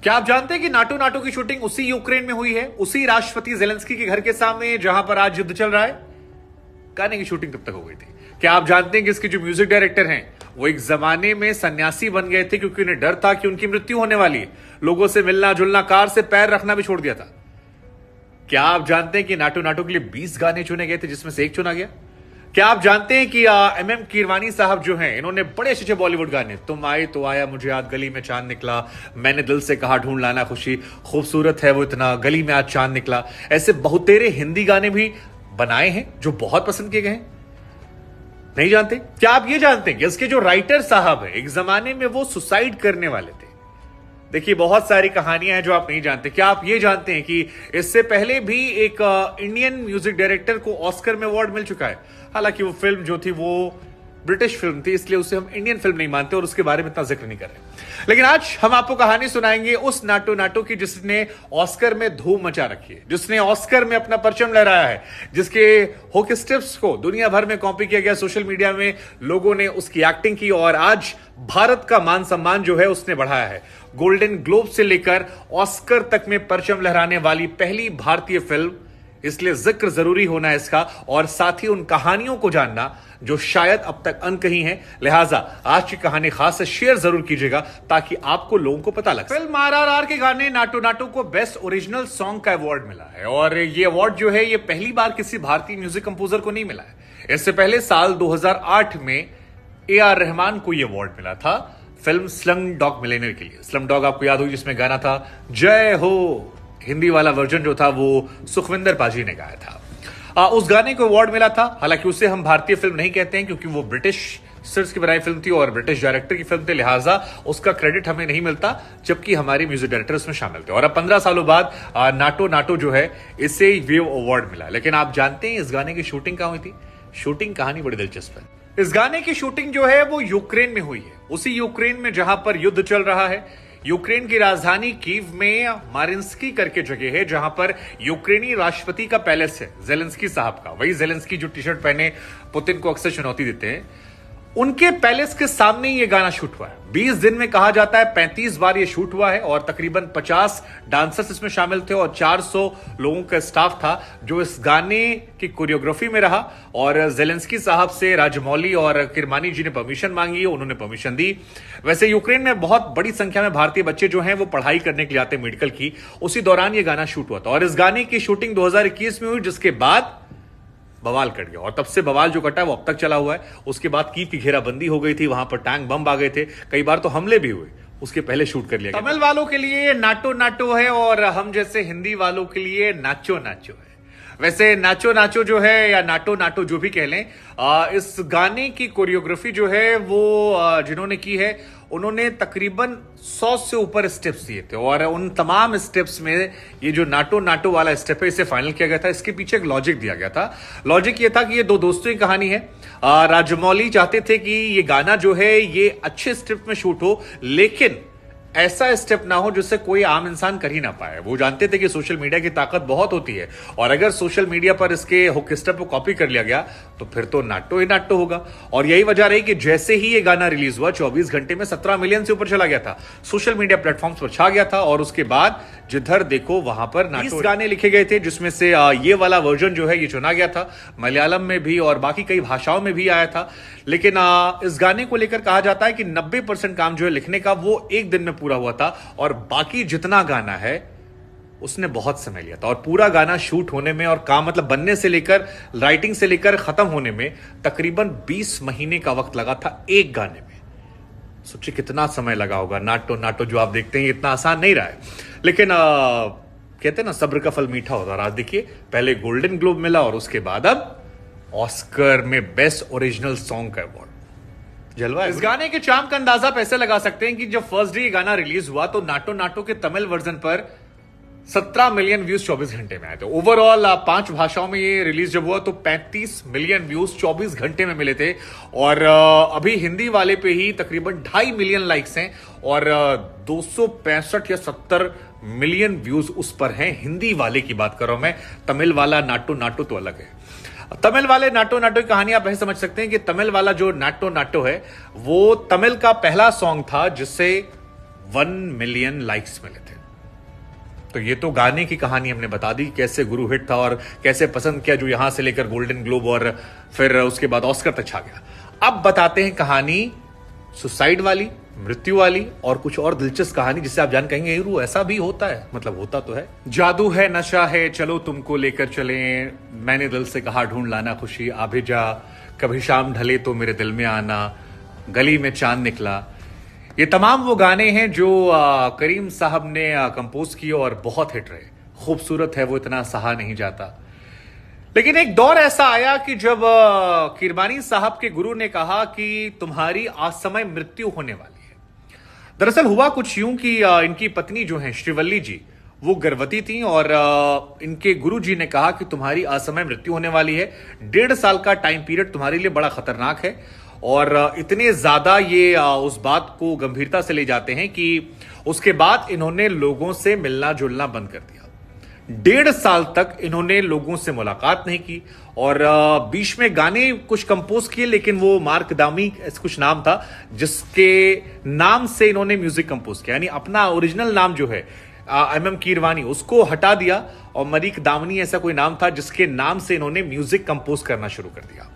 क्या आप जानते हैं कि नाटो नाटो की शूटिंग उसी यूक्रेन में हुई है, उसी राष्ट्रपति जेलेंस्की के घर के सामने जहां पर आज युद्ध चल रहा है? गाने की शूटिंग तब तक हो गई थी। क्या आप जानते हैं कि इसके जो म्यूजिक डायरेक्टर हैं वो एक जमाने में सन्यासी बन गए थे क्योंकि उन्हें डर था कि उनकी मृत्यु होने वाली है। लोगों से मिलना जुलना, कार से पैर रखना भी छोड़ दिया था। क्या आप जानते हैं कि नाटो नाटो के लिए 20 गाने चुने गए थे जिसमें से एक चुना गया? क्या आप जानते हैं कि MM कीरवानी साहब जो हैं, इन्होंने बड़े अच्छे बॉलीवुड गाने, तुम आए तो आया मुझे याद, गली में चांद निकला, मैंने दिल से कहा ढूंढ लाना खुशी, खूबसूरत है वो इतना, गली में आज चांद निकला, ऐसे बहुतेरे हिंदी गाने भी बनाए हैं जो बहुत पसंद किए गए हैं। नहीं जानते? क्या आप ये जानते हैं कि इसके जो राइटर साहब है, एक जमाने में वो सुसाइड करने वाले थे? देखिए, बहुत सारी कहानियां हैं जो आप नहीं जानते। क्या आप ये जानते हैं कि इससे पहले भी एक इंडियन म्यूजिक डायरेक्टर को ऑस्कर में अवार्ड मिल चुका है? हालांकि वो फिल्म जो थी वो ब्रिटिश फिल्म थी, इसलिए उसे हम इंडियन फिल्म नहीं मानते और उसके बारे में इतना जिक्र नहीं कर रहे। लेकिन आज हम आपको कहानी सुनाएंगे उस नाटो नाटो की जिसने ऑस्कर में धूम मचा रखी है, जिसने ऑस्कर में अपना परचम लहराया है, जिसके हुक स्टेप्स को दुनिया भर में कॉपी किया गया, सोशल मीडिया में लोगों ने उसकी एक्टिंग की और आज भारत का मान सम्मान जो है उसने बढ़ाया है। गोल्डन ग्लोब से लेकर ऑस्कर तक में परचम लहराने वाली पहली भारतीय फिल्म, इसलिए जिक्र जरूरी होना है इसका, और साथ ही उन कहानियों को जानना जो शायद अब तक अनकही हैं। लिहाजा आज की कहानी खास है, शेयर जरूर कीजिएगा ताकि आपको लोगों को पता लगे। फिल्म RRR के गाने नाटो नाटो को बेस्ट ओरिजिनल सॉन्ग का अवार्ड मिला है और ये अवार्ड जो है ये पहली बार किसी भारतीय म्यूजिक कंपोजर को नहीं मिला है। इससे पहले साल 2008 में AR रहमान को यह अवार्ड मिला था फिल्म स्लम डॉग मिलियनेयर के लिए। स्लम डॉग आपको याद होगी, जिसमें गाना था जय हो, हिंदी वाला वर्जन जो था वो सुखविंदर पाजी ने गाया था। उस गाने को अवार्ड मिला था। हालांकि उसे हम भारतीय फिल्म नहीं कहते हैं क्योंकि वो ब्रिटिश सिर्फ की बनाई फिल्म थी और ब्रिटिश डायरेक्टर की फिल्म थी, लिहाजा उसका क्रेडिट हमें नहीं मिलता, जबकि हमारे म्यूजिक डायरेक्टर उसमें शामिल थे। और अब 15 सालों बाद नाटो नाटो जो है इसे वेव अवार्ड मिला। लेकिन आप जानते हैं इस गाने की शूटिंग कहां हुई थी? शूटिंग कहानी बड़ी दिलचस्प है। इस गाने की शूटिंग जो है वो यूक्रेन में हुई है, उसी यूक्रेन में जहां पर युद्ध चल रहा है। यूक्रेन की राजधानी कीव में मारिंस्की करके जगह है जहां पर यूक्रेनी राष्ट्रपति का पैलेस है, जेलेंस्की साहब का। वही जेलेंस्की जो टी शर्ट पहने पुतिन को अक्सर चुनौती देते हैं, उनके पैलेस के सामने ही यह गाना शूट हुआ है। 20 दिन में कहा जाता है 35 बार यह शूट हुआ है और तकरीबन 50 डांसर्स इसमें शामिल थे और 400 लोगों का स्टाफ था जो इस गाने की कोरियोग्राफी में रहा। और जेलेंस्की साहब से राजमौली और किरमानी जी ने परमिशन मांगी, उन्होंने परमिशन दी। वैसे यूक्रेन में बहुत बड़ी संख्या में भारतीय बच्चे जो हैं वो पढ़ाई करने के लिए आते हैं मेडिकल की, उसी दौरान यह गाना शूट हुआ था। और इस गाने की शूटिंग 2021 में हुई, जिसके बाद बवाल कट गया और तब से बवाल जो कटा वो अब तक चला हुआ है। उसके बाद कीव की घेराबंदी हो गई थी, वहां पर टैंक बम आ गए थे, कई बार तो हमले भी हुए, उसके पहले शूट कर लिया गया। तमिल वालों के लिए नाटो नाटो है और हम जैसे हिंदी वालों के लिए नाचो नाचो है। वैसे नाचो नाचो जो है या नाटो नाटो जो भी कह लें, इस गाने की कोरियोग्राफी जो है वो जिन्होंने की है उन्होंने तकरीबन 100 से ऊपर स्टेप्स दिए थे और उन तमाम स्टेप्स में ये जो नाटो नाटो वाला स्टेप है इसे फाइनल किया गया था। इसके पीछे एक लॉजिक दिया गया था। लॉजिक ये था कि ये दो दोस्तों की कहानी है। राजमौली चाहते थे कि ये गाना जो है ये अच्छे स्टेप में शूट हो, लेकिन ऐसा स्टेप ना हो जिससे कोई आम इंसान कर ही ना पाए। वो जानते थे कि सोशल मीडिया की ताकत बहुत होती है और अगर सोशल मीडिया पर इसके हुक स्टेप को कॉपी कर लिया गया तो फिर तो नाटो ही नाटो होगा। और यही वजह रही कि जैसे ही ये गाना रिलीज हुआ 24 घंटे में 17 मिलियन से ऊपर चला गया था, सोशल मीडिया प्लेटफॉर्म्स पर छा गया था और उसके बाद जिधर देखो वहां पर नाटो गाने लिखे गए थे, जिसमें से ये वाला वर्जन जो है ये चुना गया था। मलयालम में भी और बाकी कई भाषाओं में भी आया था। लेकिन इस गाने को लेकर कहा जाता है कि 90% काम जो है लिखने का वो एक दिन में पूरा हुआ था और बाकी जितना गाना है उसने बहुत समय लिया था। और पूरा गाना शूट होने में और काम मतलब बनने से लेकर राइटिंग से लेकर खत्म होने में तकरीबन 20 महीने का वक्त लगा था एक गाने में। सोचिए कितना समय लगा होगा। नाटो नाटो जो आप देखते हैं इतना आसान नहीं रहा है, लेकिन कहते हैं ना सब्र का फल मीठा होता है। और आज देखिए पहले गोल्डन ग्लोब मिला और उसके बाद अब ऑस्कर में बेस्ट ओरिजिनल सॉन्ग का अवार्ड। जलवा। इस गाने के चार्म का अंदाजा पैसे लगा सकते हैं कि जब फर्स्ट डे ये गाना रिलीज हुआ तो नाटो नाटो के तमिल वर्जन पर 17 मिलियन व्यूज 24 घंटे में आए थे। ओवरऑल 5 भाषाओं में ये रिलीज जब हुआ तो 35 मिलियन व्यूज 24 घंटे में मिले थे। और अभी हिंदी वाले पे ही तकरीबन 2.5 मिलियन लाइक्स हैं और 265 या 70 मिलियन व्यूज उस पर हैं। हिंदी वाले की बात कर रहा हूं मैं, तमिल वाला नाटो नाटो तो अलग है। तमिल वाले नाटो नाटो की कहानी आप ऐसे समझ सकते हैं कि तमिल वाला जो नाटो नाटो है वो तमिल का पहला सॉन्ग था जिससे 1 मिलियन लाइक्स मिले थे। तो ये तो गाने की कहानी हमने बता दी, कैसे गुरु हिट था और कैसे पसंद किया, जो यहां से लेकर गोल्डन ग्लोब और फिर उसके बाद ऑस्कर तक छा गया। अब बताते हैं कहानी सुसाइड वाली, मृत्यु वाली और कुछ और दिलचस्प कहानी, जिससे आप जान कहेंगे रू ऐसा भी होता है, मतलब होता तो है। जादू है, नशा है, चलो तुमको लेकर चले, मैंने दिल से कहा ढूंढ लाना खुशी, आभे जा, कभी शाम ढले तो मेरे दिल में आना, गली में चांद निकला। ये तमाम वो गाने हैं जो करीम साहब ने कंपोज किए और बहुत हिट रहे। खूबसूरत है वो इतना सहा नहीं जाता। लेकिन एक दौर ऐसा आया कि जब किरमानी साहब के गुरु ने कहा कि तुम्हारी असमय मृत्यु होने वाली है। दरअसल हुआ कुछ यूं कि इनकी पत्नी जो है श्रीवल्ली जी, वो गर्भवती थी और इनके गुरु जी ने कहा कि तुम्हारी असमय मृत्यु होने वाली है, 1.5 साल का टाइम पीरियड तुम्हारे लिए बड़ा खतरनाक है। और इतने ज्यादा ये उस बात को गंभीरता से ले जाते हैं कि उसके बाद इन्होंने लोगों से मिलना जुलना बंद कर दिया। 1.5 साल तक इन्होंने लोगों से मुलाकात नहीं की और बीच में गाने कुछ कंपोज किए, लेकिन वो मार्क दामी कुछ नाम था जिसके नाम से इन्होंने म्यूजिक कंपोज किया, यानी अपना ओरिजिनल नाम जो है MM कीरवानी उसको हटा दिया और मरीक दामनी ऐसा कोई नाम था जिसके नाम से इन्होंने म्यूजिक कंपोज करना शुरू कर दिया।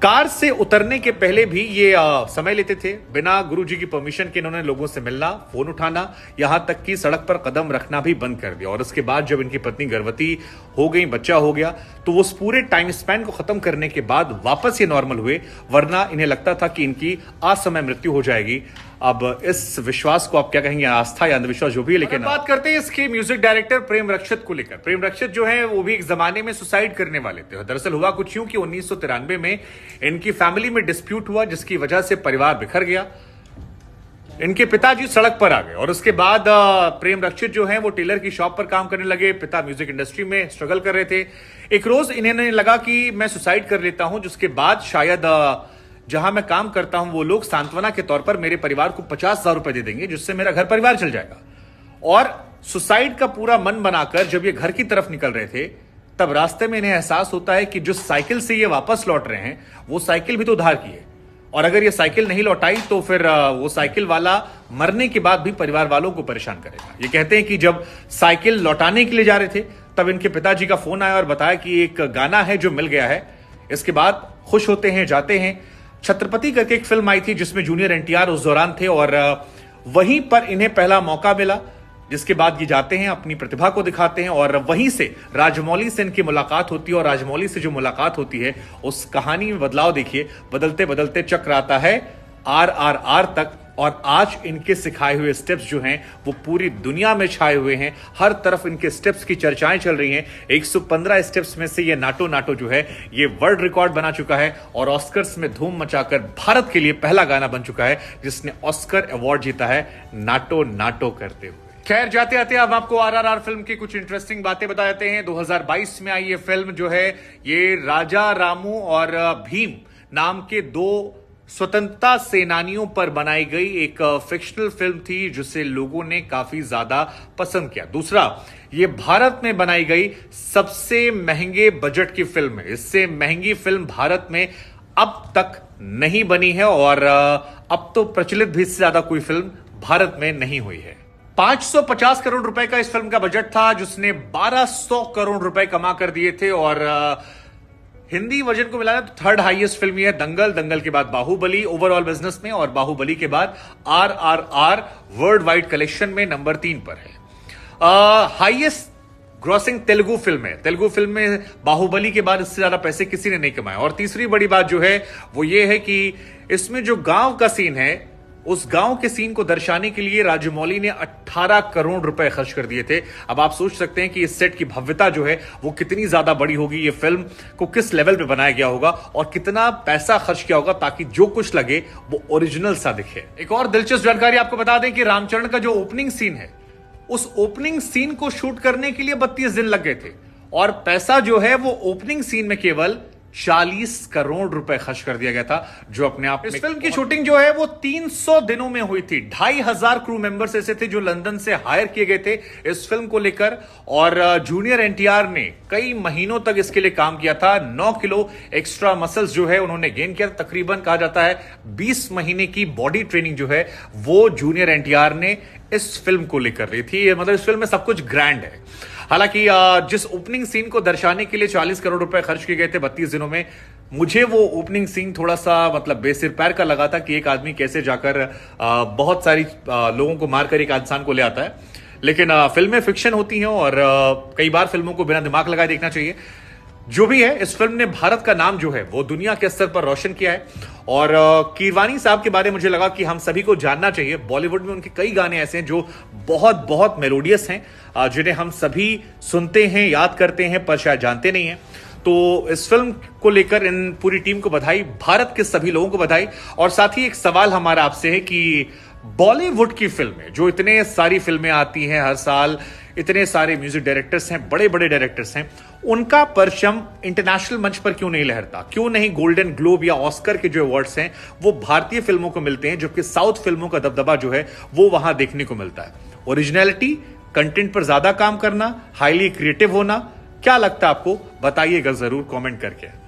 कार से उतरने के पहले भी ये समय लेते थे, बिना गुरुजी की परमिशन के इन्होंने लोगों से मिलना, फोन उठाना, यहां तक कि सड़क पर कदम रखना भी बंद कर दिया। और उसके बाद जब इनकी पत्नी गर्भवती हो गई, बच्चा हो गया, तो उस पूरे टाइम स्पैन को खत्म करने के बाद वापस ये नॉर्मल हुए, वरना इन्हें लगता था कि इनकी असमय मृत्यु हो जाएगी। अब इस विश्वास को आप क्या कहेंगे, आस्था या अंधविश्वास जो भी है। लेकिन बात करते हैं इसके म्यूजिक डायरेक्टर प्रेम रक्षित को लेकर। प्रेम रक्षित जो है वो भी एक जमाने में सुसाइड करने वाले थे। दरअसल हुआ कुछ यूं कि 1993 में इनकी फैमिली में डिस्प्यूट हुआ, जिसकी वजह से परिवार बिखर गया। इनके पिताजी सड़क पर आ गए और उसके बाद प्रेम रक्षित जो है वो टेलर की शॉप पर काम करने लगे। पिता म्यूजिक इंडस्ट्री में स्ट्रगल कर रहे थे। एक रोज इन्हें लगा कि मैं सुसाइड कर लेता हूं, जिसके बाद शायद जहां मैं काम करता हूं वो लोग सांत्वना के तौर पर मेरे परिवार को 50,000 रुपए दे देंगे, जिससे मेरा घर परिवार चल जाएगा। और सुसाइड का पूरा मन बनाकर जब ये घर की तरफ निकल रहे थे, तब रास्ते में इन्हें एहसास होता है कि जो साइकिल से ये वापस लौट रहे हैं वो साइकिल भी तो उधार की है, और अगर ये साइकिल नहीं लौटाई तो फिर वो साइकिल वाला मरने के बाद भी परिवार वालों को परेशान करेगा। ये कहते हैं कि जब साइकिल लौटाने के लिए जा रहे थे तब इनके पिताजी का फोन आया और बताया कि एक गाना है जो मिल गया है। इसके बाद खुश होते हैं, जाते हैं। छत्रपति करके एक फिल्म आई थी जिसमें जूनियर NTR उस दौरान थे और वहीं पर इन्हें पहला मौका मिला, जिसके बाद ये जाते हैं, अपनी प्रतिभा को दिखाते हैं और वहीं से राजमौली से इनकी मुलाकात होती है। और राजमौली से जो मुलाकात होती है उस कहानी में बदलाव देखिए, बदलते बदलते चक्र आता है RRR तक। और आज इनके सिखाए हुए स्टेप्स जो हैं वो पूरी दुनिया में छाए हुए हैं, हर तरफ इनके स्टेप्स की चर्चाएं चल रही हैं। 115 स्टेप्स में से ये नाटो नाटो जो है ये वर्ल्ड रिकॉर्ड बना चुका है और ऑस्कर्स में धूम मचाकर भारत के लिए पहला गाना बन चुका है जिसने ऑस्कर अवार्ड जीता है, नाटो नाटो करते हुए। खैर, जाते आते अब आपको RRR फिल्म की कुछ इंटरेस्टिंग बातें बता देते हैं। 2022 में आई ये फिल्म जो है ये राजा रामू और भीम नाम के 2 स्वतंत्रता सेनानियों पर बनाई गई एक फिक्शनल फिल्म थी, जिसे लोगों ने काफी ज्यादा पसंद किया। दूसरा, ये भारत में बनाई गई सबसे महंगे बजट की फिल्म है। इससे महंगी फिल्म भारत में अब तक नहीं बनी है और अब तो प्रचलित भी इससे ज्यादा कोई फिल्म भारत में नहीं हुई है। 550 करोड़ रुपए का इस फिल्म का बजट था, जिसने 1200 करोड़ रुपए कमा कर दिए थे। और हिंदी वर्जन को मिलाना तो 3rd हाईएस्ट फिल्म है दंगल, दंगल के बाद बाहुबली ओवरऑल बिजनेस में, और बाहुबली के बाद RRR वर्ल्ड वाइड कलेक्शन में नंबर 3 पर है। हाईएस्ट ग्रॉसिंग तेलुगु फिल्म है। तेलुगु फिल्म में बाहुबली के बाद इससे ज्यादा पैसे किसी ने नहीं कमाए। और तीसरी बड़ी बात जो है वो ये है कि इसमें जो गांव का सीन है, उस गांव के सीन को दर्शाने के लिए राजमौली ने 18 करोड़ रुपए खर्च कर दिए थे। अब आप सोच सकते हैं कि इस सेट की भव्यता जो है वो कितनी ज्यादा बड़ी होगी, ये फिल्म को किस लेवल पे बनाया गया होगा और कितना पैसा खर्च किया होगा ताकि जो कुछ लगे वो ओरिजिनल सा दिखे। एक और दिलचस्प जानकारी आपको बता दें कि रामचरण का जो ओपनिंग सीन है, उस ओपनिंग सीन को शूट करने के लिए 32 दिन लग गए थे और पैसा जो है वो ओपनिंग सीन में केवल 40 करोड़ रुपए खर्च कर दिया गया था, जो अपने आप में इस फिल्म की शूटिंग जो है वो 300 दिनों में हुई थी। 2500 क्रू मेंबर्स ऐसे थे जो लंदन से हायर किए गए थे इस फिल्म को लेकर, और जूनियर एनटीआर ने कई महीनों तक इसके लिए काम किया था। 9 किलो एक्स्ट्रा मसल्स जो है उन्होंने गेन किया। तकरीबन कहा जाता है 20 महीने की बॉडी ट्रेनिंग जो है वो जूनियर एनटीआर ने इस फिल्म को लेकर ली थी। मतलब इस फिल्म में सब कुछ ग्रैंड है। हालांकि जिस ओपनिंग सीन को दर्शाने के लिए 40 करोड़ रुपए खर्च किए गए थे 32 दिनों में, मुझे वो ओपनिंग सीन थोड़ा सा मतलब बेसिर पैर का लगा था कि एक आदमी कैसे जाकर बहुत सारी लोगों को मारकर एक इंसान को ले आता है। लेकिन फिल्में फिक्शन होती हैं और कई बार फिल्मों को बिना दिमाग लगाए देखना चाहिए। जो भी है, इस फिल्म ने भारत का नाम जो है वो दुनिया के स्तर पर रोशन किया है। और कीरवानी साहब के बारे में मुझे लगा कि हम सभी को जानना चाहिए। बॉलीवुड में उनके कई गाने ऐसे हैं जो बहुत बहुत मेलोडियस हैं, जिन्हें हम सभी सुनते हैं, याद करते हैं, पर शायद जानते नहीं हैं। तो इस फिल्म को लेकर इन पूरी टीम को बधाई, भारत के सभी लोगों को बधाई। और साथ ही एक सवाल हमारा आपसे है कि बॉलीवुड की फिल्में, जो इतने सारी फिल्में आती हैं हर साल, इतने सारे म्यूजिक डायरेक्टर्स हैं, बड़े बड़े डायरेक्टर्स हैं, उनका परचम इंटरनेशनल मंच पर क्यों नहीं लहरता? क्यों नहीं गोल्डन ग्लोब या ऑस्कर के जो अवार्ड्स हैं वो भारतीय फिल्मों को मिलते हैं, जबकि साउथ फिल्मों का दबदबा जो है वो वहां देखने को मिलता है? ओरिजिनलिटी, कंटेंट पर ज्यादा काम करना, हाईली क्रिएटिव होना, क्या लगता है आपको? बताइएगा जरूर कमेंट करके।